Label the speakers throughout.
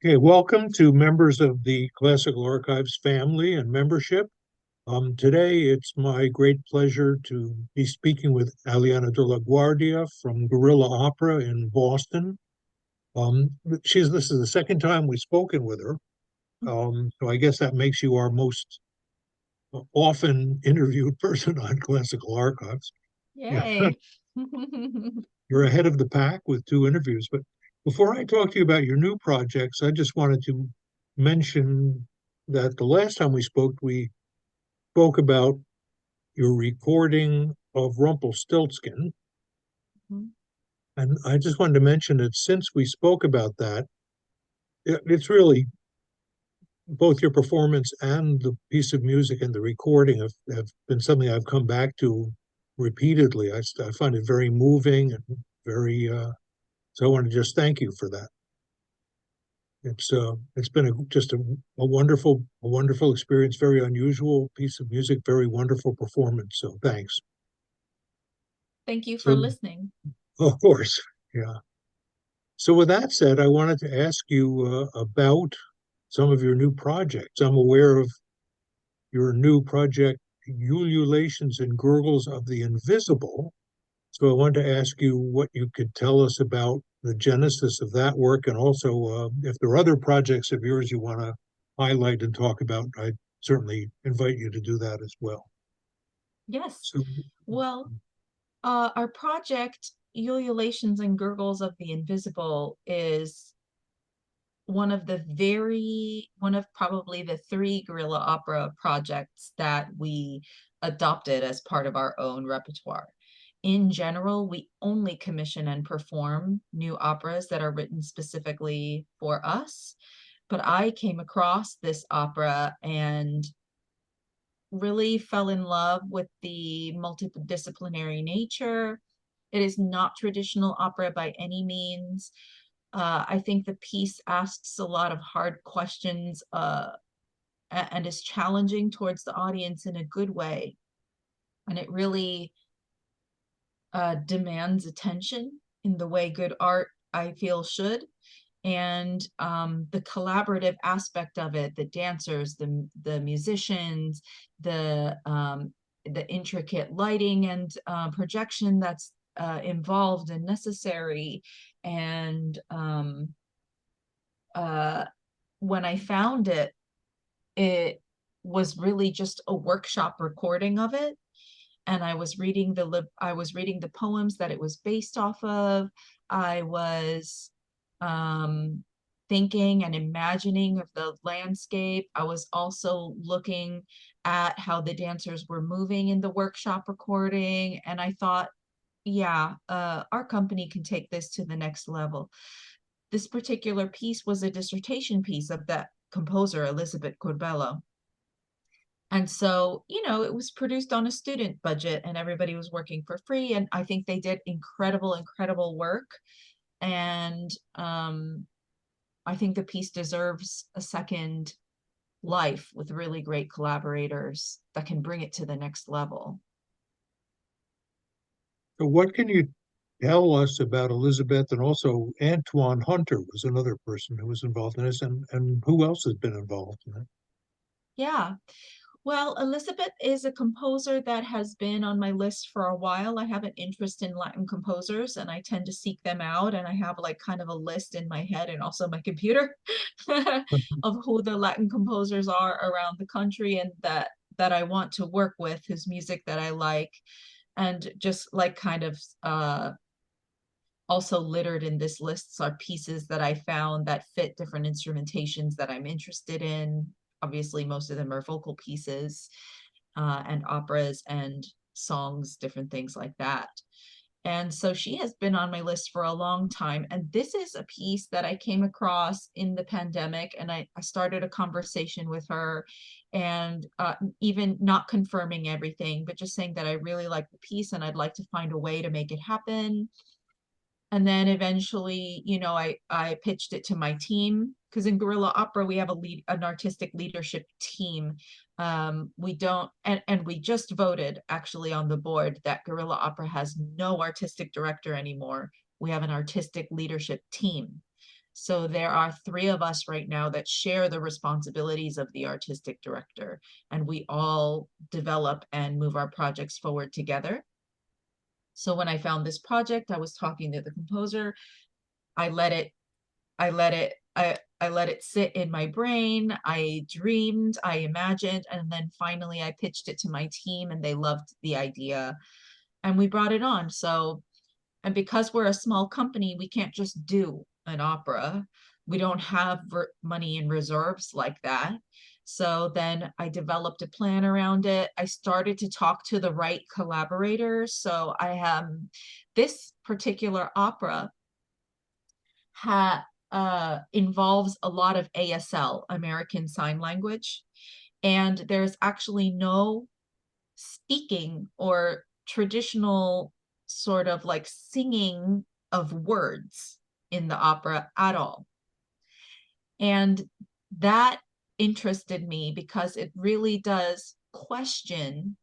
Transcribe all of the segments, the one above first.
Speaker 1: Okay, welcome to members of the Classical Archives family and membership. Today, it's my great pleasure to be speaking with Aliana de la Guardia from Guerilla Opera in Boston. This is the second time we've spoken with her, so I guess that makes you our most often interviewed person on Classical Archives. Yeah,
Speaker 2: Yay.
Speaker 1: you're ahead of the pack with two interviews. But before I talk to you about your new projects, I just wanted to mention that the last time we spoke about your recording of Rumpelstiltskin. And I just wanted to mention that since we spoke about that, it's really both your performance and the piece of music and the recording have been something I've come back to repeatedly. I find it very moving and very, so I want to just thank you for that. It's been a wonderful experience, very unusual piece of music, very wonderful performance. So thanks.
Speaker 2: Thank you for
Speaker 1: So
Speaker 2: listening.
Speaker 1: of course, yeah. So with that said, I wanted to ask you about some of your new projects. I'm aware of your new project, Ululations and Gurgles of the Invisible. So I wanted to ask you what you could tell us about the genesis of that work, and also if there are other projects of yours you want to highlight and talk about, I certainly invite you to do that as well.
Speaker 2: Yes.
Speaker 1: So,
Speaker 2: Well, our project, Ululations and Gurgles of the Invisible, is one of probably the three guerrilla opera projects that we adopted as part of our own repertoire. In general, we only commission and perform new operas that are written specifically for us. But I came across this opera and really fell in love with the multidisciplinary nature. It is not traditional opera by any means. I think the piece asks a lot of hard questions and is challenging towards the audience in a good way. And it really demands attention in the way good art, I feel, should. And the collaborative aspect of it, the dancers, the musicians, the intricate lighting and projection that's involved and necessary. And uh, when I found it, it was really just a workshop recording of it. And I was reading the poems that it was based off of. I was um, thinking and imagining of the landscape. I was also looking at how the dancers were moving in the workshop recording, and I thought, yeah, our company can take this to the next level. This particular piece was a dissertation piece of that composer, Elizabeth Corbello. And so, it was produced on a student budget and everybody was working for free. And I think they did incredible, incredible work. And I think the piece deserves a second life with really great collaborators that can bring it to the next level.
Speaker 1: what can you tell us about Elizabeth, and also Antoine Hunter was another person who was involved in this, and who else has been involved in it?
Speaker 2: Yeah. Well, Elizabeth is a composer that has been on my list for a while. I have an interest in Latin composers and I tend to seek them out. And I have like kind of a list in my head and also my computer of who the Latin composers are around the country and that I want to work with, whose music that I like. And just like kind of also littered in this list are pieces that I found that fit different instrumentations that I'm interested in. Obviously, most of them are vocal pieces and operas and songs, different things like that. And so she has been on my list for a long time. And this is a piece that I came across in the pandemic. And I started a conversation with her and even not confirming everything, but just saying that I really like the piece and I'd like to find a way to make it happen. And then eventually, I pitched it to my team because in guerrilla opera we have an artistic leadership team. We don't, and we just voted actually on the board that guerrilla opera has no artistic director anymore. We have an artistic leadership team. So there are three of us right now that share the responsibilities of the artistic director, and we all develop and move our projects forward together. So when I found this project, I was talking to the composer. I let it, I let it, I let it sit in my brain. I dreamed, I imagined, and then finally I pitched it to my team and they loved the idea and we brought it on. So, and because we're a small company, we can't just do an opera. We don't have money in reserves like that. So then I developed a plan around it. I started to talk to the right collaborators. So I have this particular opera involves a lot of ASL, American Sign Language, and there's actually no speaking or traditional sort of like singing of words in the opera at all. And that interested me because it really does question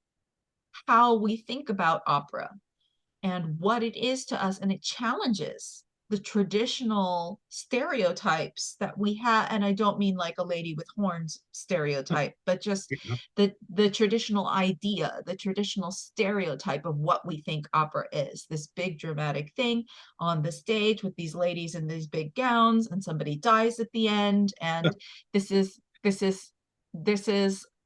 Speaker 2: how we think about opera and what it is to us, and it challenges the traditional stereotypes that we have. And I don't mean like a lady with horns stereotype, but just
Speaker 1: Yeah.
Speaker 2: the traditional idea, the traditional stereotype of what we think opera is, this big dramatic thing on the stage with these ladies in these big gowns and somebody dies at the end. And this is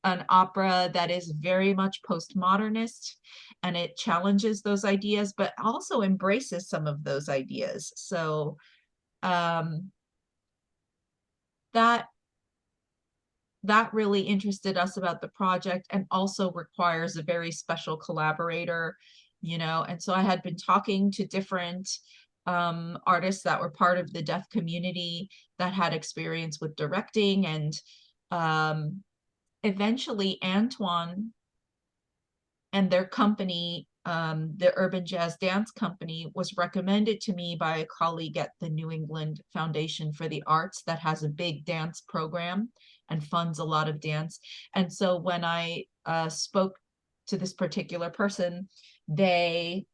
Speaker 2: an opera that is very much postmodernist, and it challenges those ideas, but also embraces some of those ideas. So um, that that really interested us about the project, and also requires a very special collaborator, And so I had been talking to different artists that were part of the deaf community that had experience with directing, and eventually Antoine and their company, the Urban Jazz Dance Company, was recommended to me by a colleague at the New England Foundation for the Arts that has a big dance program and funds a lot of dance. And so when I spoke to this particular person, they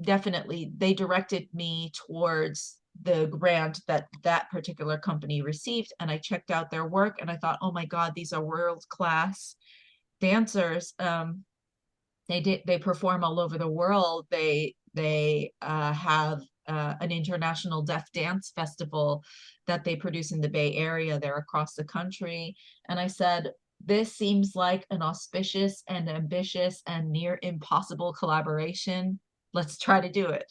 Speaker 2: directed me towards the grant that that particular company received, and I checked out their work and I thought, oh my God, these are world class dancers. They perform all over the world. They have an international deaf dance festival that they produce in the Bay Area. They're across the country. And I said, this seems like an auspicious and ambitious and near impossible collaboration. Let's try to do it.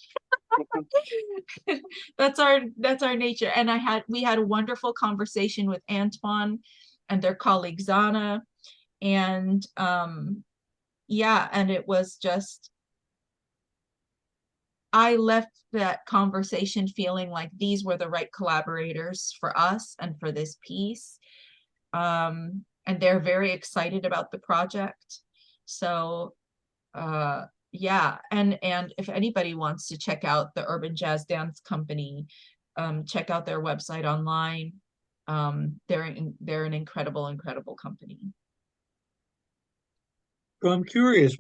Speaker 2: That's our nature. And we had a wonderful conversation with Antoine and their colleague Zana. And yeah, and it was just, I left that conversation feeling like these were the right collaborators for us and for this piece. And they're very excited about the project. So yeah, and if anybody wants to check out the Urban Jazz Dance Company, check out their website online. They're an incredible company.
Speaker 1: So I'm curious,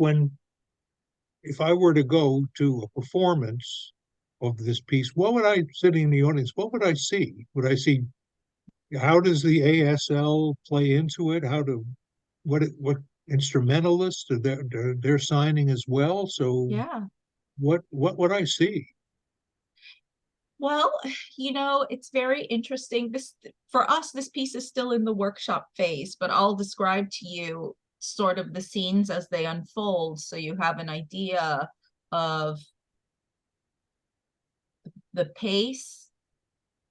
Speaker 1: if I were to go to a performance of this piece, what would I, sitting in the audience, what would I see? Would I see, how does the ASL play into it? What instrumentalists are they're signing as well? So
Speaker 2: Yeah.
Speaker 1: what would I see?
Speaker 2: Well, it's very interesting. For us, this piece is still in the workshop phase, but I'll describe to you sort of the scenes as they unfold, so you have an idea of the pace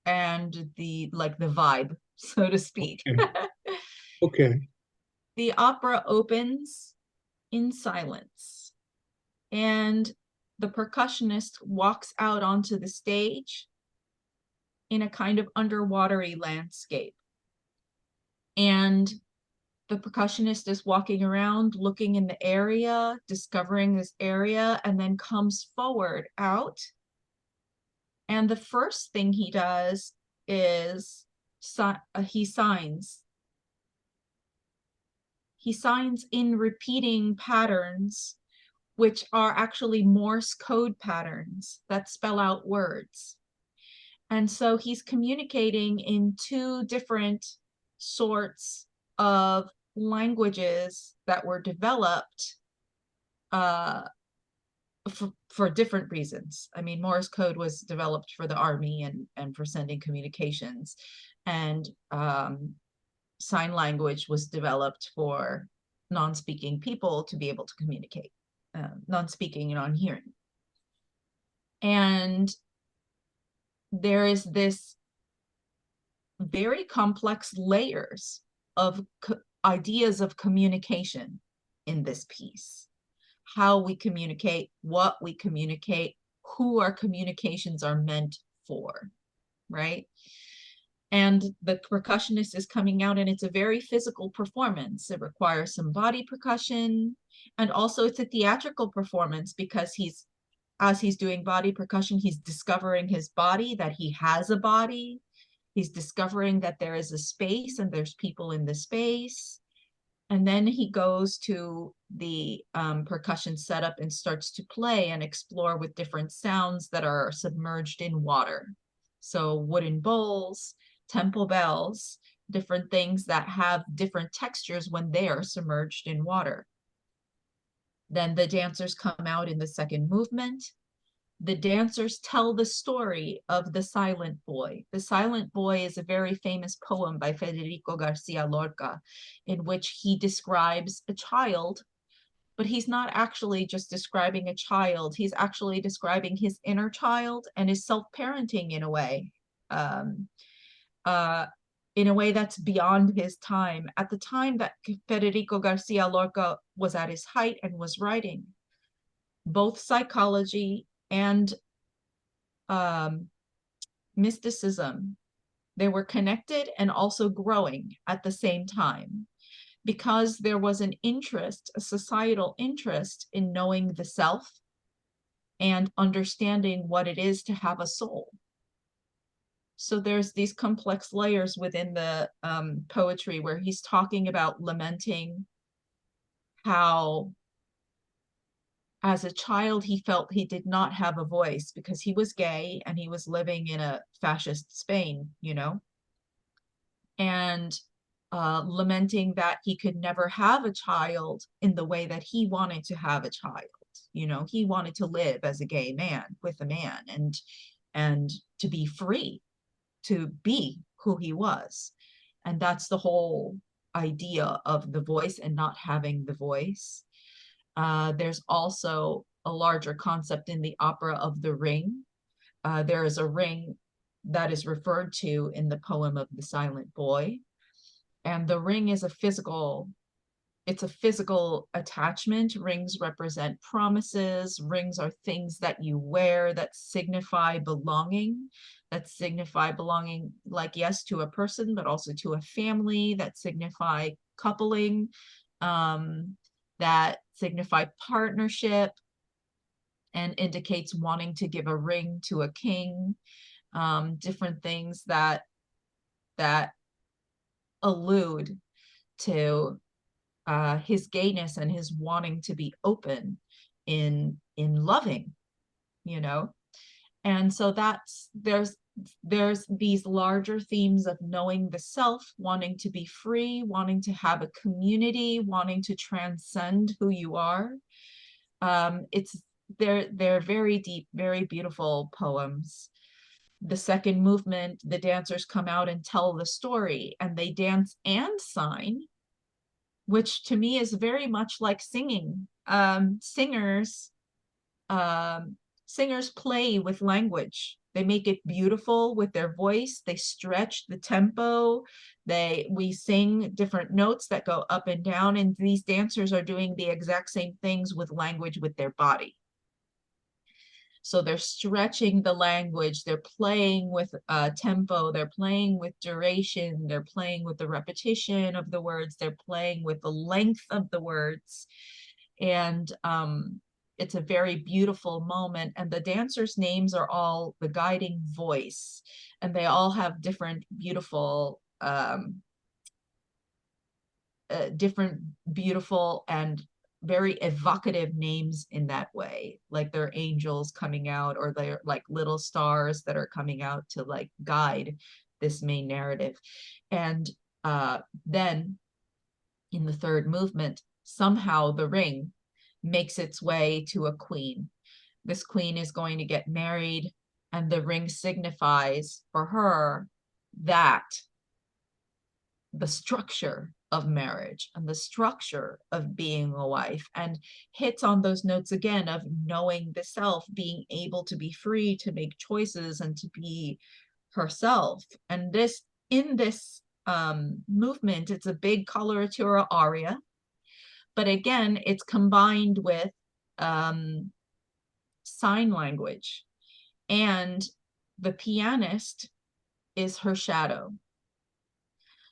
Speaker 2: and the vibe, so to speak.
Speaker 1: Okay. Okay.
Speaker 2: The opera opens in silence, and the percussionist walks out onto the stage in a kind of underwatery landscape. And the percussionist is walking around, looking in the area, discovering this area, and then comes forward out. And the first thing he does is he signs. He signs in repeating patterns, which are actually Morse code patterns that spell out words. And so he's communicating in two different sorts of languages that were developed uh, for different reasons. I mean, Morse code was developed for the army and for sending communications, and sign language was developed for non-speaking people to be able to communicate, non-speaking and non-hearing. And there is this very complex layers of ideas of communication in this piece. How we communicate, what we communicate, who our communications are meant for, right? And the percussionist is coming out, and it's a very physical performance. It requires some body percussion, and also it's a theatrical performance because as he's doing body percussion, he's discovering his body, that he has a body. He's discovering that there is a space and there's people in the space. And then he goes to the percussion setup and starts to play and explore with different sounds that are submerged in water. So wooden bowls, temple bells, different things that have different textures when they are submerged in water. Then the dancers come out in the second movement. The dancers tell the story of the Silent Boy. The Silent Boy is a very famous poem by Federico Garcia Lorca, in which he describes a child, but he's not actually just describing a child. He's actually describing his inner child and his self-parenting um, uh, in a way that's beyond his time. At the time that Federico Garcia Lorca was at his height and was writing, both psychology and um, mysticism, they were connected and also growing at the same time, because there was an interest, a societal interest in knowing the self and understanding what it is to have a soul. So there's these complex layers within the poetry where he's talking about lamenting how as a child he felt he did not have a voice because he was gay and he was living in a fascist Spain, you know, and lamenting that he could never have a child in the way that he wanted to have a child. You know, he wanted to live as a gay man with a man and to be free, to be who he was. And that's the whole idea of the voice and not having the voice. There's also a larger concept in the opera of the ring. There is a ring that is referred to in the poem of the Silent Boy. And the ring is it's a physical attachment. Rings represent promises. Rings are things that you wear that signify belonging, like, yes, to a person, but also to a family, that signify coupling, that signify partnership, and indicates wanting to give a ring to a king. Different things that allude to his gayness and his wanting to be open in loving, you know. And so there's these larger themes of knowing the self, wanting to be free, wanting to have a community, wanting to transcend who you are. They're very deep, very beautiful poems. The second movement, the dancers come out and tell the story, and they dance and sign, which to me is very much like singing. Singers play with language. They make it beautiful with their voice. They stretch the tempo. We sing different notes that go up and down, and these dancers are doing the exact same things with language with their body. So they're stretching the language, they're playing with tempo, they're playing with duration, they're playing with the repetition of the words, they're playing with the length of the words. And it's a very beautiful moment. And the dancers' names are all the guiding voice, and they all have different beautiful and very evocative names in that way, like they're angels coming out, or they're like little stars that are coming out to like guide this main narrative. And then in the third movement, somehow the ring makes its way to a queen. This queen is going to get married, and the ring signifies for her that the structure of marriage and the structure of being a wife, and hits on those notes again of knowing the self, being able to be free to make choices and to be herself. And this, in this movement, it's a big coloratura aria, but again, it's combined with sign language, and the pianist is her shadow.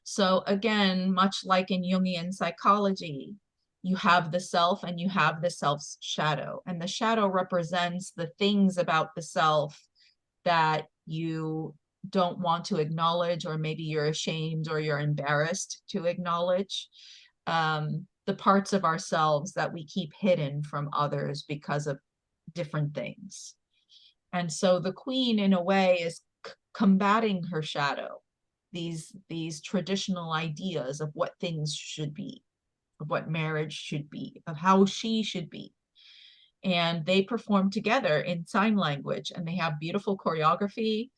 Speaker 2: So again, much like in Jungian psychology, you have the self and you have the self's shadow, and the shadow represents the things about the self that you don't want to acknowledge, or maybe you're ashamed or you're embarrassed to acknowledge. The parts of ourselves that we keep hidden from others because of different things. And so the queen, in a way, is combating her shadow, these traditional ideas of what things should be, of what marriage should be, of how she should be. And they perform together in sign language, and they have beautiful choreography.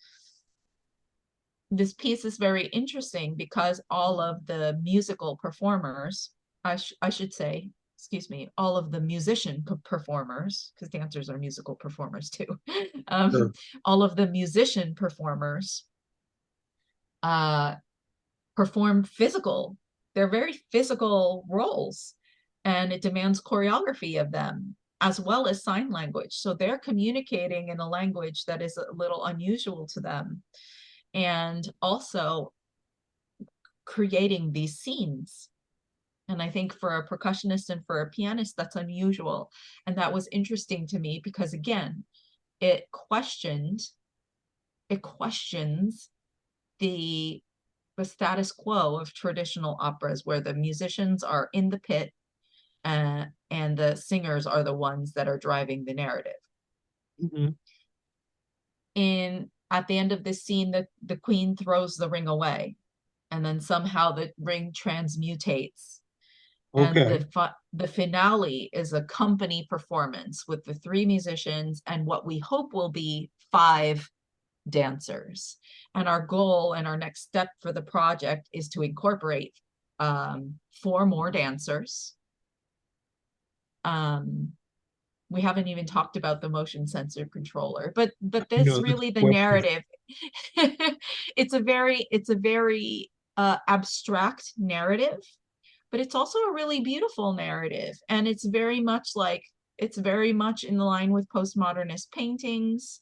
Speaker 2: This piece is very interesting because all of the musical performers, I should say, excuse me, all of the musician performers, because dancers are musical performers too.
Speaker 1: Sure.
Speaker 2: All of the musician performers perform physical. They're very physical roles, and it demands choreography of them as well as sign language. So they're communicating in a language that is a little unusual to them, and also creating these scenes. And I think for a percussionist and for a pianist, that's unusual. And that was interesting to me because, again, it questions the status quo of traditional operas, where the musicians are in the pit, and the singers are the ones that are driving the narrative.
Speaker 1: Mhm.
Speaker 2: At the end of this scene, the queen throws the ring away, and then somehow the ring transmutates. And
Speaker 1: Okay.
Speaker 2: the finale is a company performance with the three musicians and what we hope will be 5 dancers. And our goal and our next step for the project is to incorporate 4 more dancers. We haven't even talked about the motion sensor controller, but
Speaker 1: You
Speaker 2: this
Speaker 1: know, that's
Speaker 2: really
Speaker 1: a
Speaker 2: the
Speaker 1: question.
Speaker 2: narrative. It's a very abstract narrative, but it's also a really beautiful narrative, and it's very much in line with postmodernist paintings.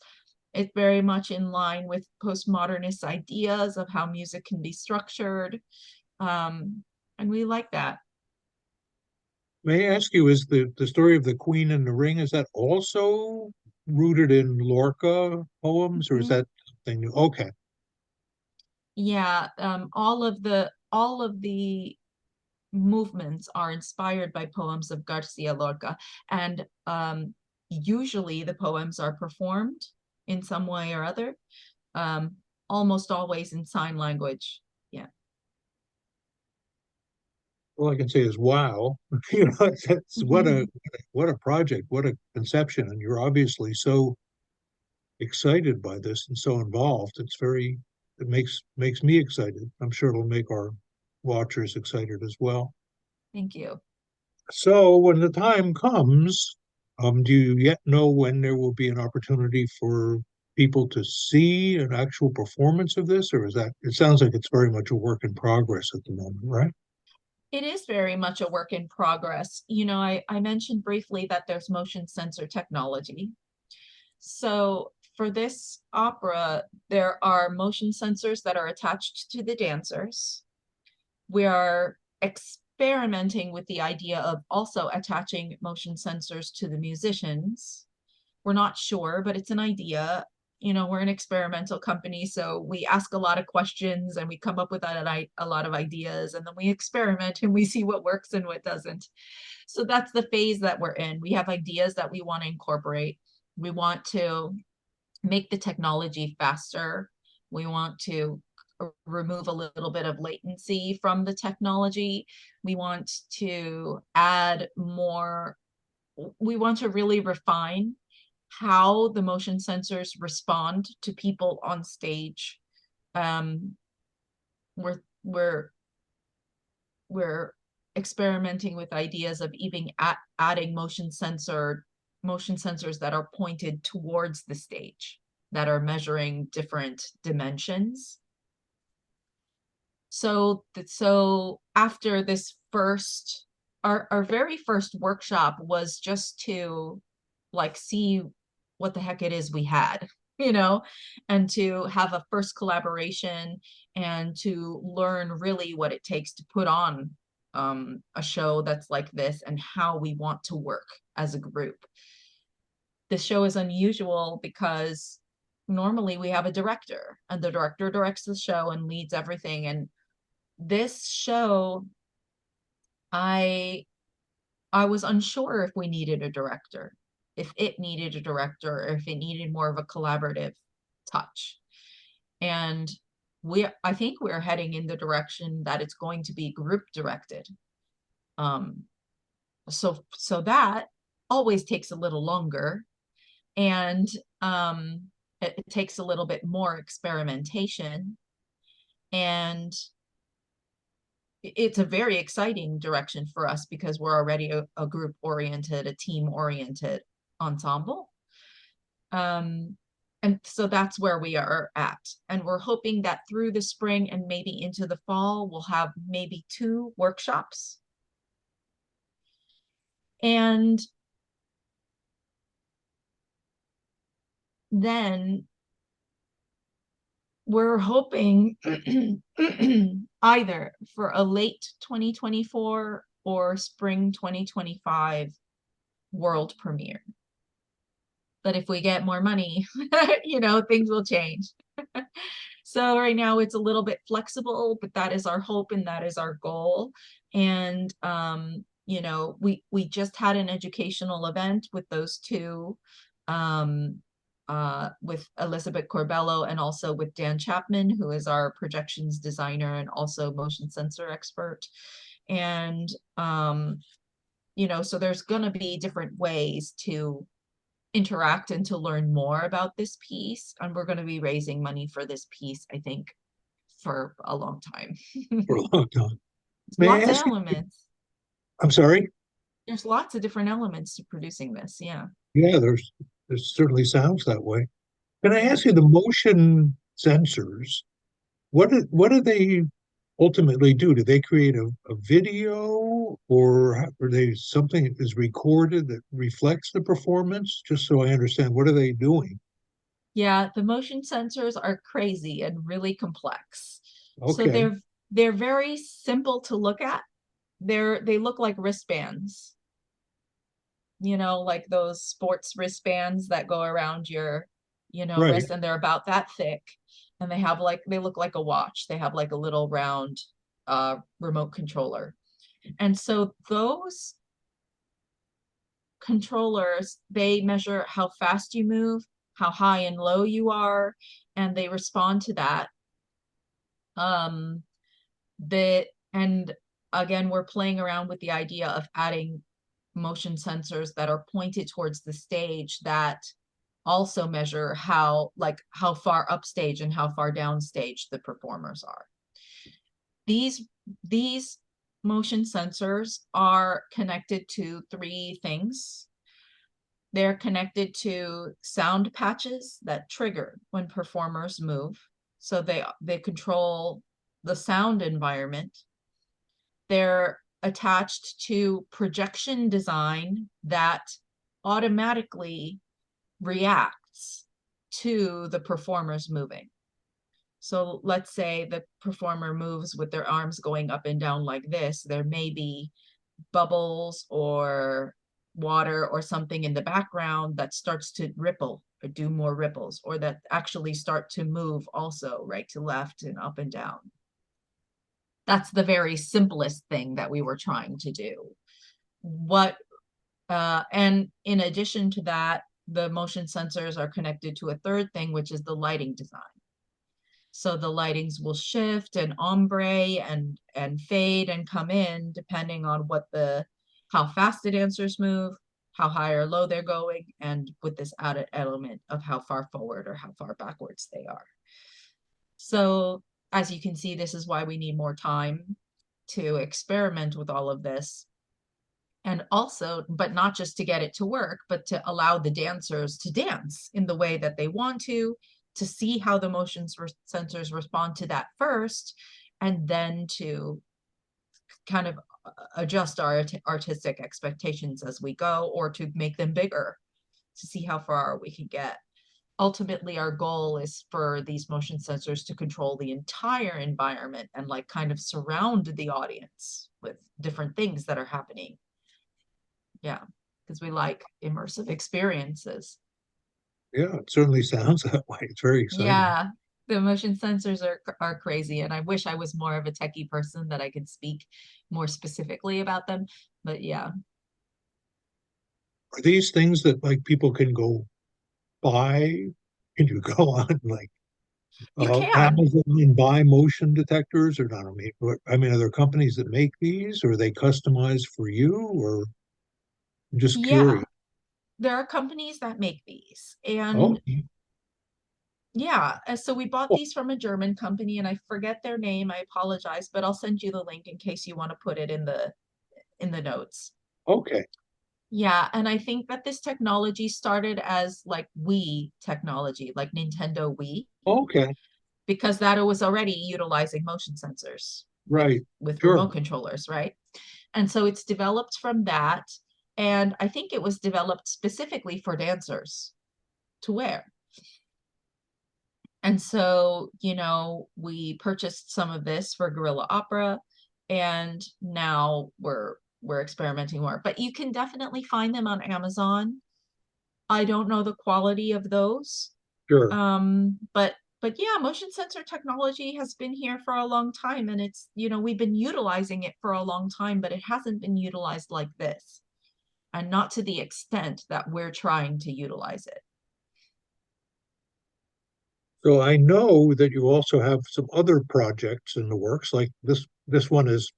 Speaker 2: It's very much in line with postmodernist ideas of how music can be structured, and we like that.
Speaker 1: May I ask you, is the story of the Queen and the Ring, is that also rooted in Lorca poems, or is
Speaker 2: Mhm.
Speaker 1: that something new? Okay.
Speaker 2: Yeah, all of the movements are inspired by poems of Garcia Lorca, and usually the poems are performed in some way or other, um, almost always in sign language. Yeah.
Speaker 1: All I can say is wow. You know, that's what a project, what a conception, and you're obviously so excited by this and so involved. It makes me excited. I'm sure it'll make our watchers excited as well.
Speaker 2: Thank you.
Speaker 1: So when the time comes, do you yet know when there will be an opportunity for people to see an actual performance of this, or is that, it sounds like it's very much a work in progress at the moment, right?
Speaker 2: It is very much a work in progress. I mentioned briefly that there's motion sensor technology. So for this opera, there are motion sensors that are attached to the dancers. We are experimenting with the idea of also attaching motion sensors to the musicians. We're not sure, but it's an idea. we're an experimental company, so we ask a lot of questions and we come up with a lot of ideas, and then we experiment and we see what works and what doesn't. So that's the phase that we're in. We have ideas that we want to incorporate. We want to make the technology faster. We want to remove a little bit of latency from the technology. We want to add more. We want to really refine how the motion sensors respond to people on stage. We're we're we're experimenting with ideas of even adding motion sensors that are pointed towards the stage, that are measuring different dimensions. So after this our very first workshop was just to like see what the heck it is we had, and to have a first collaboration and to learn really what it takes to put on a show that's like this and how we want to work as a group. This show is unusual because normally we have a director, and the director directs the show and leads everything. And this show, I was unsure if we needed a director, if it needed a director, or if it needed more of a collaborative touch. And I think we're heading in the direction that it's going to be group directed. So that always takes a little longer, and it takes a little bit more experimentation, and it's a very exciting direction for us because we're already a group oriented, a team oriented ensemble. And so that's where we are at. And we're hoping that through the spring and maybe into the fall, we'll have maybe 2 workshops. And then we're hoping either for a late 2024 or spring 2025 world premiere. But if we get more money, things will change. So right now it's a little bit flexible, but that is our hope and that is our goal. And we just had an educational event with those 2, with Elizabeth Corbello and also with Dan Chapman, who is our projections designer and also motion sensor expert. And so there's going to be different ways to interact and to learn more about this piece, and we're going to be raising money for this piece, I think, for a long time.
Speaker 1: For a long time. May I
Speaker 2: Lots of
Speaker 1: ask you,
Speaker 2: elements.
Speaker 1: I'm sorry?
Speaker 2: There's lots of different elements to producing this. Yeah.
Speaker 1: Yeah, there certainly sounds that way. Can I ask you, the motion sensors, what do they ultimately do? Do they create a video, or are they something that is recorded that reflects the performance? Just so I understand, what are they doing?
Speaker 2: Yeah, the motion sensors are crazy and really complex. So
Speaker 1: Okay,
Speaker 2: they're very simple to look at. They look like wristbands. Like those sports wristbands that go around your,
Speaker 1: right.
Speaker 2: wrist, and they're about that thick. And they look like a watch. They have like a little round remote controller. And so those controllers, they measure how fast you move, how high and low you are, and they respond to that. And again, we're playing around with the idea of adding motion sensors that are pointed towards the stage that also measure how far upstage and how far downstage the performers are. These motion sensors are connected to 3 things. They're connected to sound patches that trigger when performers move. So they control the sound environment. They're attached to projection design that automatically reacts to the performers moving. So let's say the performer moves with their arms going up and down like this. There may be bubbles or water or something in the background that starts to ripple or do more ripples, or that actually start to move also right to left and up and down. That's the very simplest thing that we were trying to do. And in addition to that, the motion sensors are connected to a third thing, which is the lighting design. So the lightings will shift and ombre and fade and come in depending on how fast the dancers move, how high or low they're going, and with this added element of how far forward or how far backwards they are. So as you can see, this is why we need more time to experiment with all of this. And also, but not just to get it to work, but to allow the dancers to dance in the way that they want to see how the sensors respond to that first, and then to kind of adjust our artistic expectations as we go, or to make them bigger to see how far we can get. Ultimately, our goal is for these motion sensors to control the entire environment and like kind of surround the audience with different things that are happening. Yeah, because we like immersive experiences.
Speaker 1: Yeah, it certainly sounds that way. It's very exciting.
Speaker 2: Yeah, the motion sensors are crazy, and I wish I was more of a techie person that I could speak more specifically about them. But yeah,
Speaker 1: Are these things that like people can go buy? Can you go on like
Speaker 2: you can.
Speaker 1: Amazon and buy motion detectors or not? I mean, are there companies that make these, or are they customized for you, or I'm just
Speaker 2: Yeah,
Speaker 1: curious?
Speaker 2: there are companies that make these, and
Speaker 1: Oh,
Speaker 2: yeah, so we bought
Speaker 1: oh,
Speaker 2: these from a German company, and I forget their name. I apologize, but I'll send you the link in case you want to put it in the notes.
Speaker 1: okay,
Speaker 2: Yeah, and I think that this technology started as like Wii technology, like Nintendo Wii,
Speaker 1: okay,
Speaker 2: because that was already utilizing motion sensors
Speaker 1: right,
Speaker 2: with
Speaker 1: sure.
Speaker 2: remote controllers, right? And so it's developed from that, and I think it was developed specifically for dancers to wear. And so, we purchased some of this for Guerilla Opera, and now we're experimenting more. But you can definitely find them on Amazon. I don't know the quality of those.
Speaker 1: Sure.
Speaker 2: But yeah, motion sensor technology has been here for a long time, and we've been utilizing it for a long time, but it hasn't been utilized like this, and not to the extent that we're trying to utilize it.
Speaker 1: So I know that you also have some other projects in the works, like this one is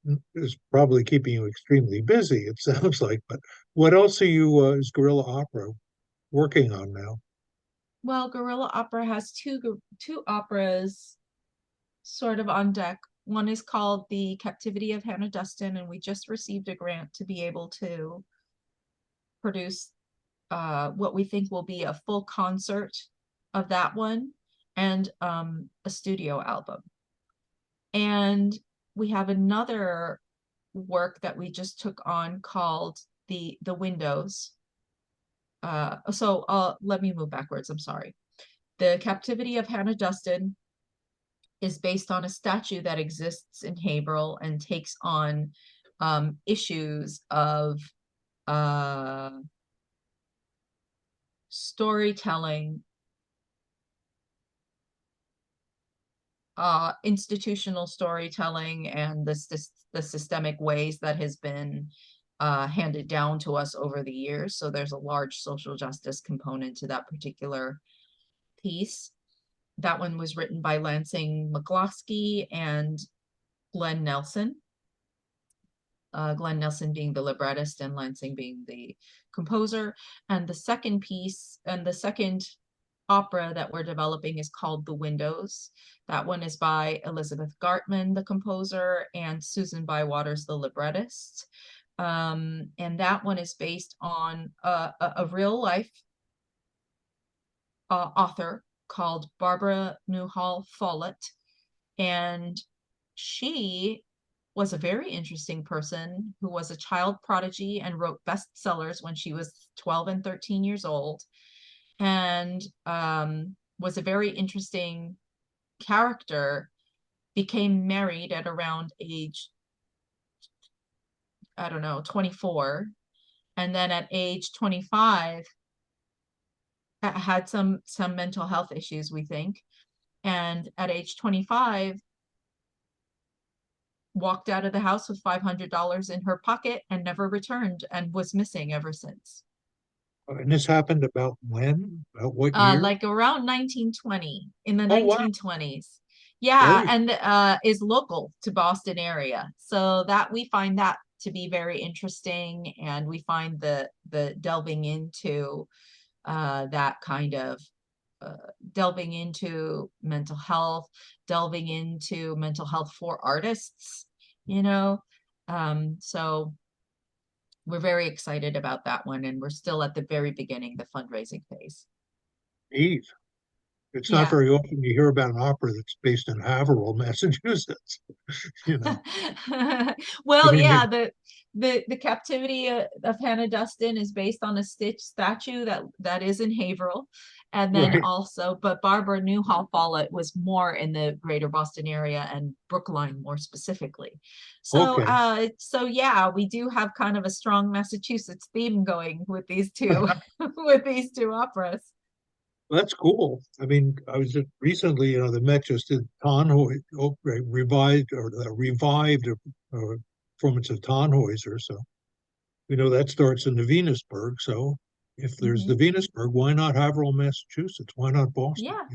Speaker 1: probably keeping you extremely busy, it sounds like. But what else are you is Guerrilla Opera working on now?
Speaker 2: Well, Guerilla Opera has two operas sort of on deck. One is called The Captivity of Hannah Dustin, and we just received a grant to be able to produce what we think will be a full concert of that one, and a studio album. And we have another work that we just took on called the Windows. Let me move backwards. I'm sorry. The Captivity of Hannah Dustin is based on a statue that exists in Haverhill and takes on issues of uh, storytelling, institutional storytelling, and the systemic ways that has been handed down to us over the years. So there's a large social justice component to that particular piece. That one was written by Lansing McCloskey and Glenn Nelson. Glenn Nelson being the librettist and Lansing being the composer. And the second opera that we're developing is called The Windows. That one is by Elizabeth Gartman, the composer, and Susan Bywaters, the librettist. And that one is based on a real life author called Barbara Newhall Follett. And she was a very interesting person who was a child prodigy and wrote bestsellers when she was 12 and 13 years old, and was a very interesting character, became married at around age, I don't know, 24, And then at age 25, had some mental health issues, we think. And at age 25, walked out of the house with $500 in her pocket and never returned and was missing ever since.
Speaker 1: And this happened about when? About what year?
Speaker 2: Like around 1920, in the
Speaker 1: Oh, wow.
Speaker 2: 1920s. Yeah,
Speaker 1: Very,
Speaker 2: and is local to Boston area. So that we find that to be very interesting, and we find the delving into that kind of uh, delving into mental health for artists, you know. So we're very excited about that one, and we're still at the very beginning, the fundraising phase.
Speaker 1: neat. It's not
Speaker 2: Yeah.
Speaker 1: very often you hear about an opera that's based in Haverhill, Massachusetts. You know, I
Speaker 2: Well,
Speaker 1: mean,
Speaker 2: yeah, the captivity of Hannah Dustin is based on a Stitch statue that is in Haverhill. And then
Speaker 1: right.
Speaker 2: also, but Barbara Newhall Follett was more in the greater Boston area and Brookline more specifically.
Speaker 1: Okay.
Speaker 2: So yeah, we do have kind of a strong Massachusetts theme going with these two with these two operas.
Speaker 1: That's cool. I mean, I was just recently, the Met just did Tannhäuser, revived a performance of Tannhäuser. So we know that starts in the Venusberg. So if there's the
Speaker 2: Hmm.
Speaker 1: Venusberg, why not Haverhill, Massachusetts? Why not Boston?
Speaker 2: Yeah,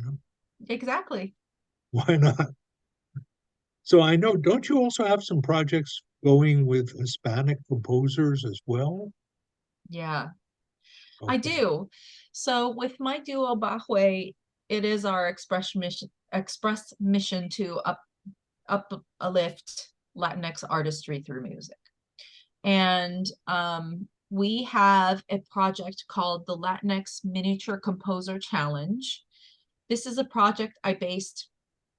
Speaker 2: exactly.
Speaker 1: Why not? So I know, don't you also have some projects going with Hispanic composers as well?
Speaker 2: Yeah. I
Speaker 1: Okay,
Speaker 2: do. So with my duo Bahue, it is our express mission to uplift Latinx artistry through music. And we have a project called the Latinx Miniature Composer Challenge. This is a project I based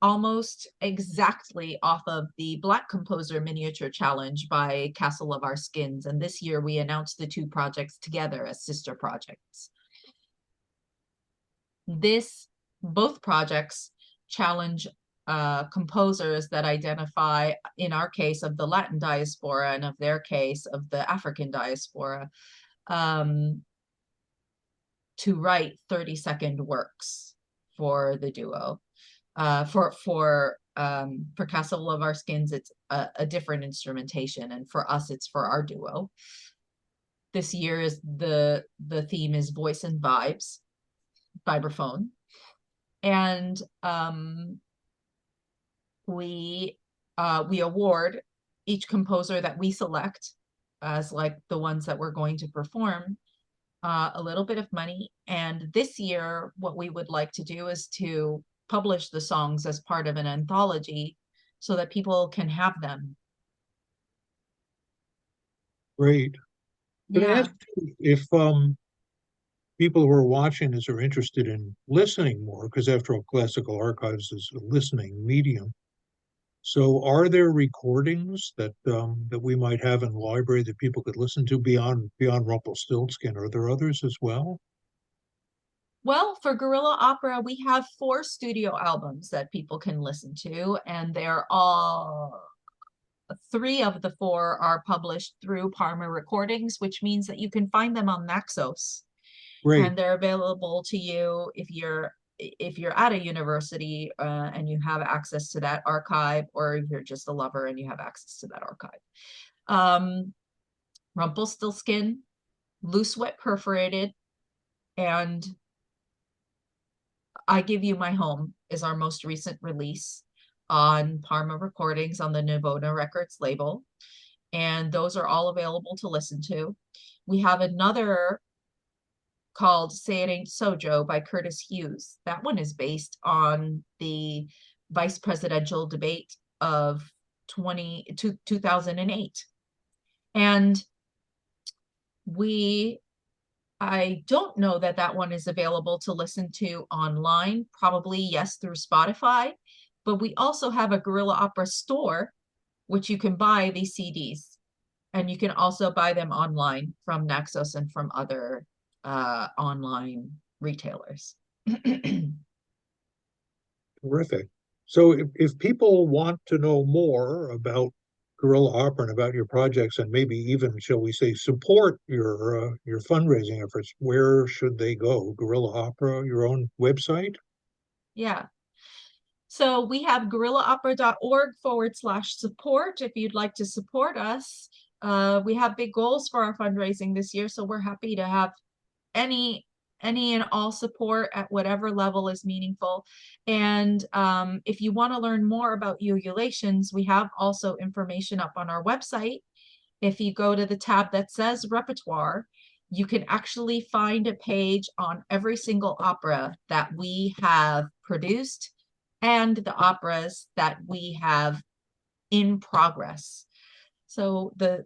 Speaker 2: almost exactly off of the Black Composer Miniature Challenge by Castle of Our Skins. And this year we announced the two projects together as sister projects. Both projects challenge composers that identify, in our case, of the Latin diaspora, and of their case, of the African diaspora, um, to write 30-second works for the duo. For Castle of Our Skins, it's a different instrumentation, and for us, it's for our duo. This year is the theme is voice and vibes, vibraphone. And we award each composer that we select as like the ones that we're going to perform a little bit of money. And this year, what we would like to do is to publish the songs as part of an anthology so that people can have them.
Speaker 1: great. Can I ask
Speaker 2: Yeah.
Speaker 1: you if people who are watching this are interested in listening more? Because after all, classical archives is a listening medium. So are there recordings that we might have in the library that people could listen to beyond Rumpelstiltskin? Are there others as well?
Speaker 2: Well, for Guerilla Opera, we have 4 studio albums that people can listen to, and they're all 3 of the 4 are published through Parma Recordings, which means that you can find them on Naxos,
Speaker 1: Great.
Speaker 2: and they're available to you if you're at a university and you have access to that archive, or if you're just a lover and you have access to that archive. Um, Rumpelstiltskin, Loose Wet Perforated, and I Give You My Home is our most recent release on Parma Recordings on the Navona Records label. And those are all available to listen to. We have another called Say It Ain't So Joe by Curtis Hughes. That one is based on the vice presidential debate of 2008. And we I don't know that that one is available to listen to online, probably yes through Spotify, but we also have a Guerilla Opera store, which you can buy these CDs, and you can also buy them online from Naxos and from other online retailers.
Speaker 1: Terrific. So if people want to know more about Guerilla Opera and about your projects, and maybe even, shall we say, support your fundraising efforts, where should they go? Guerilla Opera, your own website?
Speaker 2: Yeah. So we have guerillaopera.org/support if you'd like to support us. We have big goals for our fundraising this year, so we're happy to have any and all support at whatever level is meaningful. And if you want to learn more about Ululations, we have also information up on our website. If you go to the tab that says repertoire, you can actually find a page on every single opera that we have produced and the operas that we have in progress. So the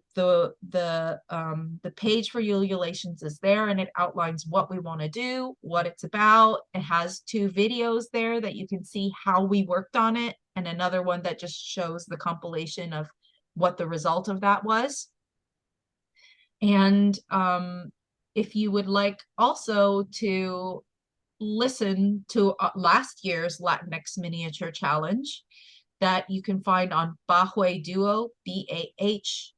Speaker 2: page for Ululations is there, and it outlines what we want to do, what it's about. It has 2 videos there that you can see how we worked on it, and another one that just shows the compilation of what the result of that was. And if you would like also to listen to last year's Latinx Miniature Challenge that you can find on Bahue Duo, BAHUE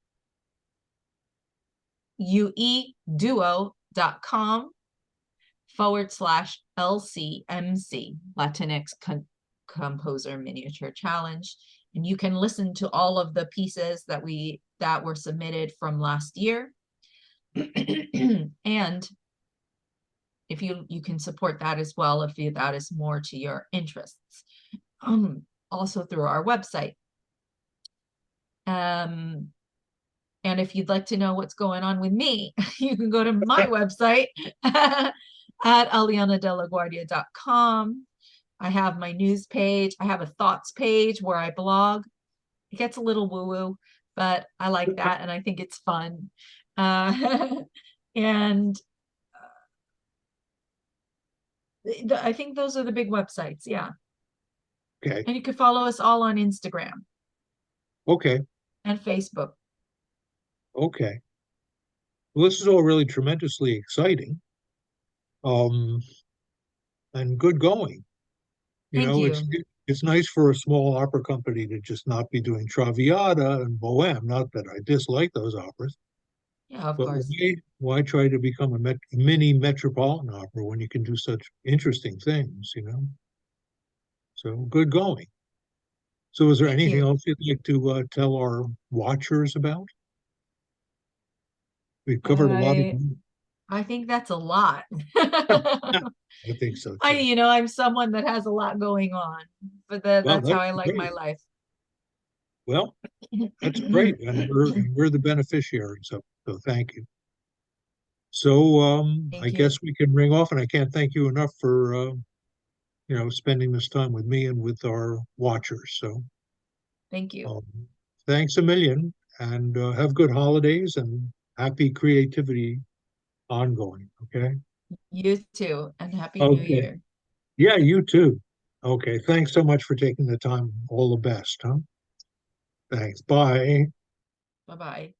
Speaker 2: duo.com/LCMC, Latinx Composer Miniature Challenge. And you can listen to all of the pieces that were submitted from last year. And if you can support that as well if that is more to your interests, also through our website. And if you'd like to know what's going on with me, you can go to my website at alianadelaguardia.com. I have my news page. I have a thoughts page where I blog. It gets a little woo-woo, but I like that, and I think it's fun. And I think those are the big websites. Yeah.
Speaker 1: Okay.
Speaker 2: And you can follow us all on Instagram
Speaker 1: Okay.
Speaker 2: and Facebook.
Speaker 1: Okay. Well, this is all really tremendously exciting. Um, and good going. You
Speaker 2: Thank
Speaker 1: know,
Speaker 2: you.
Speaker 1: it's nice for a small opera company to just not be doing Traviata and Bohème. Not that I dislike those operas,
Speaker 2: Yeah, of
Speaker 1: but
Speaker 2: course.
Speaker 1: why try to become a mini metropolitan opera when you can do such interesting things, you know? So good going. So is there
Speaker 2: Thank
Speaker 1: anything
Speaker 2: you.
Speaker 1: else you'd like to tell our watchers about? We've covered a lot of.
Speaker 2: I think that's a lot.
Speaker 1: I think so too.
Speaker 2: I'm someone that has a lot going on, but
Speaker 1: Well,
Speaker 2: that's how
Speaker 1: that's
Speaker 2: I like my
Speaker 1: great.
Speaker 2: life.
Speaker 1: Well, that's great, and we're the beneficiaries of. So thank you. So I
Speaker 2: Thank you.
Speaker 1: guess we can ring off, and I can't thank you enough for spending this time with me and with our watchers. So
Speaker 2: Thank you.
Speaker 1: um, thanks a million, and have good holidays and happy creativity ongoing. Okay.
Speaker 2: You too, and Happy New
Speaker 1: Okay.
Speaker 2: Year.
Speaker 1: Yeah, you too. Okay. Thanks so much for taking the time. All the best, huh? Thanks. Bye.
Speaker 2: Bye-bye.